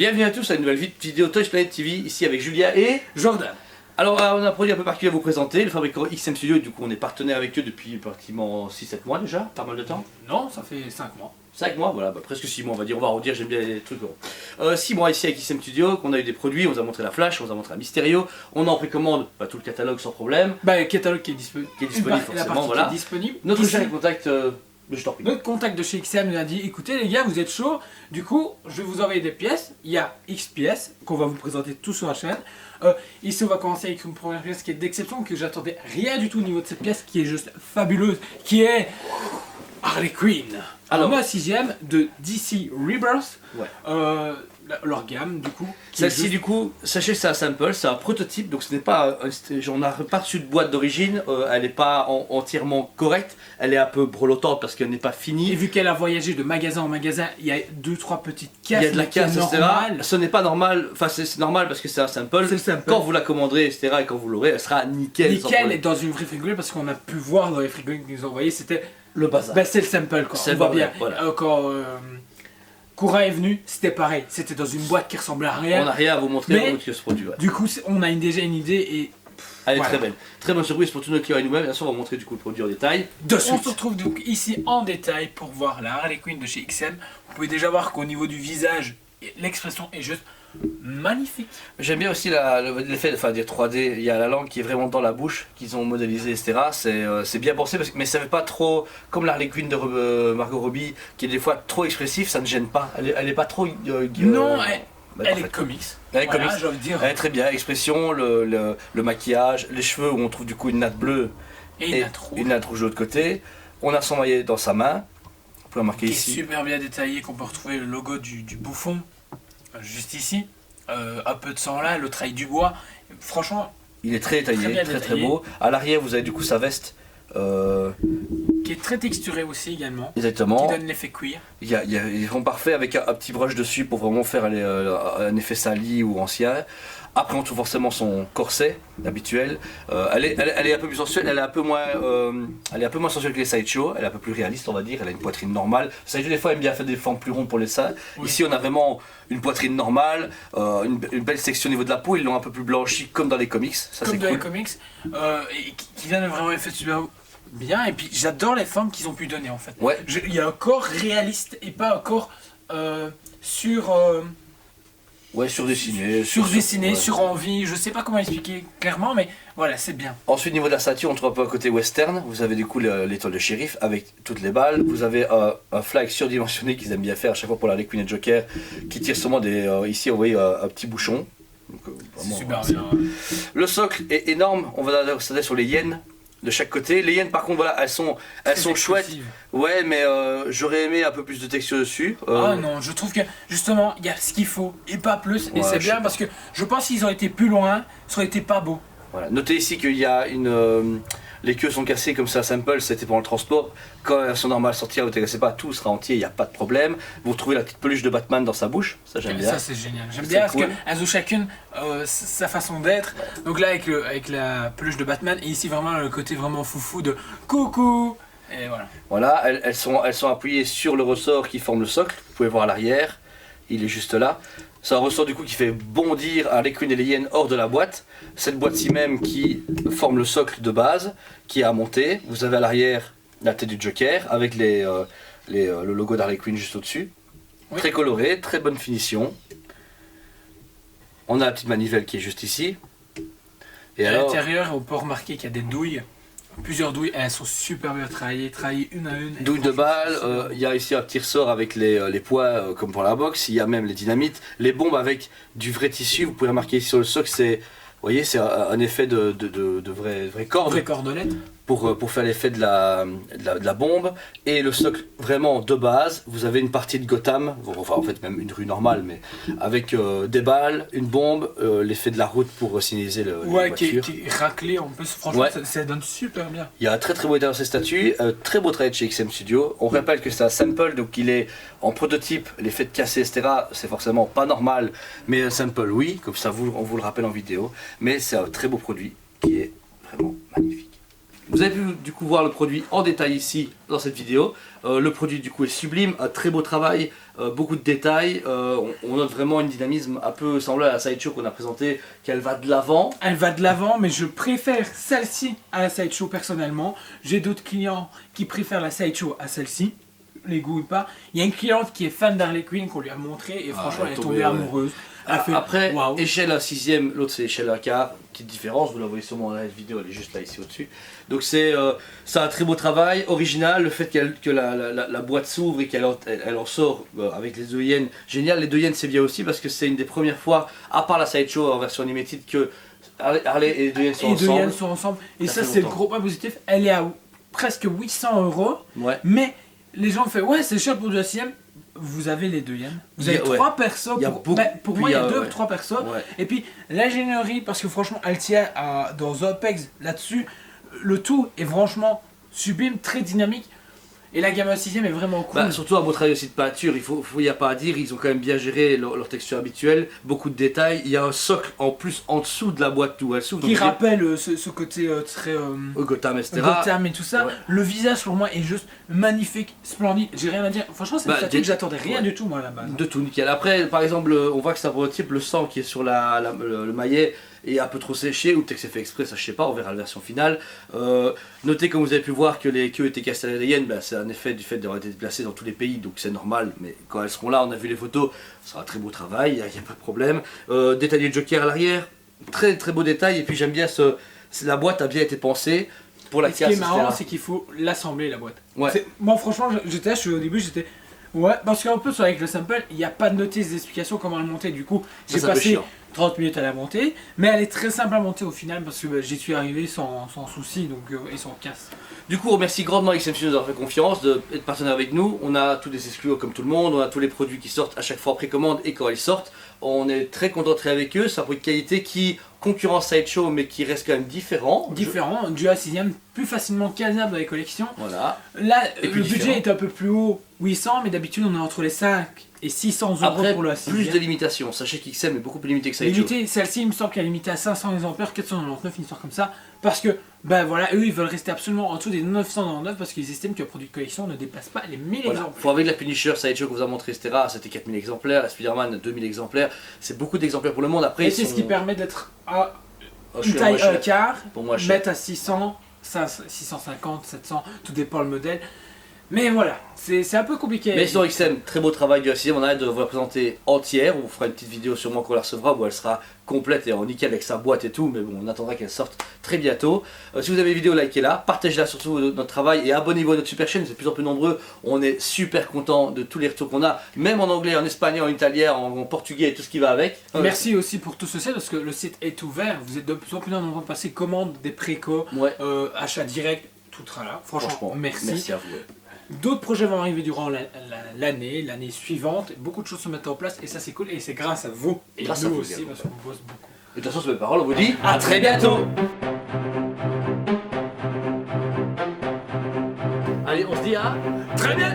Bienvenue à tous à une nouvelle vidéo Toys Planet TV, ici avec Julia et Jordan. Alors on a un produit un peu particulier à vous présenter, le fabricant XM Studio, et du coup on est partenaire avec eux depuis pratiquement 6-7 mois déjà, pas mal de temps. Non, ça fait 5 mois. 5 mois, voilà, presque 6 mois on va dire, on va redire, j'aime bien les trucs. 6 mois ici avec XM Studio, qu'on a eu des produits, on vous a montré la Flash, on vous a montré la Mysterio, on a en précommande tout le catalogue sans problème. Le catalogue qui est disponible. Forcément, voilà. Qui est disponible. Notre chaîne contact, je t'en prie. Notre contact de chez XM nous a dit, écoutez les gars, vous êtes chaud, du coup je vais vous envoyer des pièces. Il y a X pièces qu'on va vous présenter tout sur la chaîne. Ici on va commencer avec une première pièce qui est d'exception, que j'attendais rien du tout au niveau de cette pièce, qui est juste fabuleuse, qui est Harley Quinn. Alors, la 6ème de DC Rebirth, ouais. Leur gamme du coup. Celle-ci du coup, sachez que c'est un sample, c'est un prototype, donc ce n'est pas, on n'a pas reçu de boîte d'origine, elle n'est pas entièrement correcte, elle est un peu brelottante parce qu'elle n'est pas finie. Et vu qu'elle a voyagé de magasin en magasin, il y a 2-3 petites casses. Il y a de la casse, etc. Ce n'est pas normal, enfin c'est normal parce que c'est un sample. Quand vous la commanderez, etc. et quand vous l'aurez, elle sera nickel. Nickel, et dans une vraie frigorée, parce qu'on a pu voir dans les frigoriques qu'ils nous ont envoyés, c'était le bazar. Ben, c'est le sample quoi, on voit bien. Voilà. Quand Koura est venu, c'était pareil, c'était dans une boîte qui ressemblait à rien. On n'a rien à vous montrer d'autre que ce produit. Ouais. Du coup, on a déjà une idée et... Elle est très belle. Très bonne surprise pour tous nos clients et nous-mêmes. Bien sûr, on va montrer du coup le produit en détail. On se retrouve donc ici en détail pour voir la Harley Quinn de chez XM. Vous pouvez déjà voir qu'au niveau du visage, l'expression est juste magnifique. J'aime bien aussi l'effet de 3D. Il y a la langue qui est vraiment dans la bouche, qu'ils ont modélisé, etc. C'est bien pensé, mais ça fait pas trop comme la Harley Quinn de Margot Robbie, qui est des fois trop expressif, ça ne gêne pas. Elle est pas trop. Non, elle est comics. Elle est comics. Dire. Elle est très bien. Expression, le maquillage, les cheveux où on trouve du coup une natte bleue et une natte rouge de l'autre côté. On a son maillet dans sa main. On peut remarquer ici. Qui est super bien détaillé, qu'on peut retrouver le logo du bouffon. Juste ici, un peu de sang là, le trail du bois, franchement il est très détaillé, très beau. À l'arrière vous avez du coup sa veste qui est très texturée aussi également. Exactement. Qui donne l'effet cuir. Ils sont parfaits avec un petit brush dessus pour vraiment faire un effet sali ou ancien. Après on trouve forcément son corset habituel. Elle est un peu plus sensuelle, elle est un peu moins sensuelle que les sideshow, elle est un peu plus réaliste on va dire, elle a une poitrine normale. Sideshow des fois aime bien faire des formes plus rondes pour les seins. Oui. Ici on a vraiment une poitrine normale, une belle section au niveau de la peau, ils l'ont un peu plus blanchi comme dans les comics. Ça, comme dans cool. Les comics, et qui donne vraiment un effet super bien, et puis j'adore les formes qu'ils ont pu donner en fait. Ouais. Il y a un corps réaliste et pas un corps ouais, surdessiné, sur envie, je sais pas comment expliquer clairement, mais voilà, c'est bien. Ensuite, au niveau de la ceinture, on trouve un peu un côté western. Vous avez du coup l'étoile de shérif avec toutes les balles. Vous avez un flag surdimensionné qu'ils aiment bien faire à chaque fois pour la Harley Quinn et Joker, qui tire seulement ici, vous voyez un petit bouchon. C'est super bien. Le socle est énorme. On va s'adresser sur les hyènes de chaque côté. Les hyènes, par contre, voilà, elles sont chouettes. Ouais, mais j'aurais aimé un peu plus de texture dessus. Ah non, je trouve que justement, il y a ce qu'il faut et pas plus. Et c'est bien parce que je pense qu'ils ont été plus loin, ça aurait été pas beau. Voilà. Notez ici qu'il y a les queues sont cassées comme ça, sample, c'était pour le transport. Quand elles sont normales sortir, vous ne cassez pas, tout sera entier, il n'y a pas de problème. Vous retrouvez la petite peluche de Batman dans sa bouche, ça j'aime bien. Ça c'est génial, j'aime bien parce qu'elles ont chacune sa façon d'être. Donc là avec la peluche de Batman, et ici vraiment le côté vraiment foufou de coucou. Et voilà. Voilà, elles sont appuyées sur le ressort qui forme le socle, vous pouvez voir à l'arrière, il est juste là. C'est un ressort du coup qui fait bondir Harley Quinn et les hyènes hors de la boîte. Cette boîte-ci même qui forme le socle de base, qui est à monter. Vous avez à l'arrière la tête du Joker avec le logo d'Harley Quinn juste au-dessus. Oui. Très coloré, très bonne finition. On a la petite manivelle qui est juste ici. Et à l'intérieur, on peut remarquer qu'il y a des douilles. Plusieurs douilles, elles sont super bien travaillées une à une. Douille de balle, il y a ici un petit ressort avec les poids comme pour la boxe, il y a même les dynamites, les bombes avec du vrai tissu, vous pouvez remarquer ici sur le socle, vous voyez, c'est un effet de vraie corde. Vraie cordelette. Pour faire l'effet de la bombe. Et le socle vraiment de base, vous avez une partie de Gotham, enfin en fait même une rue normale, mais avec des balles, une bombe, l'effet de la route pour signaliser les voitures. Qui est raclé en plus, franchement ça donne super bien. Il y a un très beau état dans ces statues, très beau travail de chez XM Studio. On rappelle que c'est un sample, donc il est en prototype, l'effet de casser, etc. c'est forcément pas normal, mais un sample oui, comme ça on vous le rappelle en vidéo. Mais c'est un très beau produit qui est vraiment magnifique. Vous avez pu du coup voir le produit en détail ici dans cette vidéo. Le produit du coup est sublime, un très beau travail, beaucoup de détails. On note vraiment une dynamisme un peu semblable à la Sideshow qu'on a présentée, qu'elle va de l'avant. Elle va de l'avant, mais je préfère celle-ci à la Sideshow personnellement. J'ai d'autres clients qui préfèrent la Sideshow à celle-ci. Les goûts ou pas. Il y a une cliente qui est fan d'Harley Quinn qu'on lui a montré et franchement elle est tombée amoureuse. Elle fait, Après, waouh. échelle à 6ème, l'autre c'est échelle à quart, petite différence, vous la voyez sûrement dans la vidéo, elle est juste là ici au-dessus. Donc c'est un très beau travail, original, le fait que la boîte s'ouvre et qu'elle en sort avec les deux yens, génial. Les deux yens c'est bien aussi parce que c'est une des premières fois, à part la Sideshow en version animated, que Harley et les deux yens sont Les ensemble. deux yens sont ensemble. Et ça fait c'est le longtemps. gros point positif. Elle est à presque 800 €. Ouais. Mais les gens font ouais c'est cher pour du ACM. Vous avez les deux yens. Vous avez Ouais. 3 persos. Il y a Pour, beaucoup- ben, pour moi il y a puis, 2 ouais. 3 persos. Ouais. Et puis l'ingénierie, parce que franchement elle tient dans Apex là-dessus. Le tout est franchement sublime, très dynamique. Et la gamme 6ème est vraiment cool. Bah, surtout un beau travail aussi de peinture, il y a pas à dire, ils ont quand même bien géré leur texture habituelle, beaucoup de détails. Il y a un socle en plus en dessous de la boîte où elle s'ouvre. Qui donc rappelle ce côté très Gotham, etc. Gotham et tout ça. Ouais. Le visage pour moi est juste magnifique, splendide. J'ai rien à dire. Franchement, c'est une Bah, statue que j'attendais rien ouais. du tout moi à la base. De tout nickel. Après, par exemple, on voit que c'est un prototype, le sang qui est sur le maillet est un peu trop séché, ou peut-être que c'est fait exprès, ça je sais pas, on verra la version finale. Notez, comme vous avez pu voir, que les queues étaient cassées à la hyène, bah, c'est un effet du fait d'avoir été déplacées dans tous les pays, donc c'est normal, mais quand elles seront là, on a vu les photos, ça sera un très beau travail, il n'y a pas de problème. Détaillé de joker à l'arrière, très très beau détail, et puis j'aime bien la boîte a bien été pensée pour la Et ce qui casse, est marrant, etc. c'est qu'il faut l'assembler la boîte. Ouais. Moi franchement, au début, j'étais ouais, parce qu'en plus avec le sample, il n'y a pas de notice d'explication comment le monter. Du coup, j'ai Ça peut passé chiant. 30 minutes à la monter, mais elle est très simple à monter au final parce que bah, j'y suis arrivé sans souci donc et sans casse. Du coup, on remercie grandement XMC de nous avoir fait confiance, d'être partenaire avec nous. On a tous des exclus comme tout le monde, on a tous les produits qui sortent à chaque fois en précommande et quand ils sortent. On est très content de travailler avec eux, c'est un produit de qualité qui concurrence Sideshow mais qui reste quand même différent. Différent, du A6ème, plus facilement casable dans les collections. Voilà. Là, Et puis le différent. budget est un peu plus haut, 800, mais d'habitude on est entre les 5 et 600 € Après, pour le plus de A6ème. limitations. Sachez qu'XM est beaucoup plus limité que Sideshow. Limité, celle-ci, il me semble qu'elle est limitée à 500 exemplaires, 499, une histoire comme ça. Parce que, ben voilà, eux, ils veulent rester absolument en dessous des 999 parce qu'ils estiment qu'un produit de collection ne dépasse pas les 1000 Voilà. exemplaires. Faut avec la Punisher, Sideshow qu'on vous a montré, etc. C'était 4000 exemplaires, la Spider-Man 2000 exemplaires. C'est beaucoup d'exemplaires pour le monde. Après, Et ils c'est ce sont- qui permet d'être à Oh, je une suis taille moins cher. 1/4, Pour moi, cher. mettre à 600, 650, 700, tout dépend le modèle. Mais voilà, c'est un peu compliqué. Mais sinon XM, très beau travail du A6ème, on a hâte de vous la présenter entière, on vous fera une petite vidéo sûrement quand on la recevra où elle sera complète et en nickel avec sa boîte et tout, mais bon on attendra qu'elle sorte très bientôt. Si vous avez une vidéo, likez-la, partagez-la surtout notre travail et abonnez-vous à notre super chaîne, vous êtes de plus en plus nombreux, on est super content de tous les retours qu'on a, même en anglais, en espagnol, en italien, en portugais et tout ce qui va avec. Merci aussi pour tout ceci parce que le site est ouvert, vous êtes de plus en plus nombreux à passer commande, des préco, Ouais, achat direct, tout sera là. Franchement, merci. Merci à vous. D'autres projets vont arriver durant l'année suivante. Beaucoup de choses se mettent en place et ça c'est cool et c'est grâce à vous. Et Grâce à nous vous aussi également. parce qu'on bosse beaucoup. Et de toute façon, sur mes paroles, on vous dit À très bientôt. Allez, on se dit à... Très bien.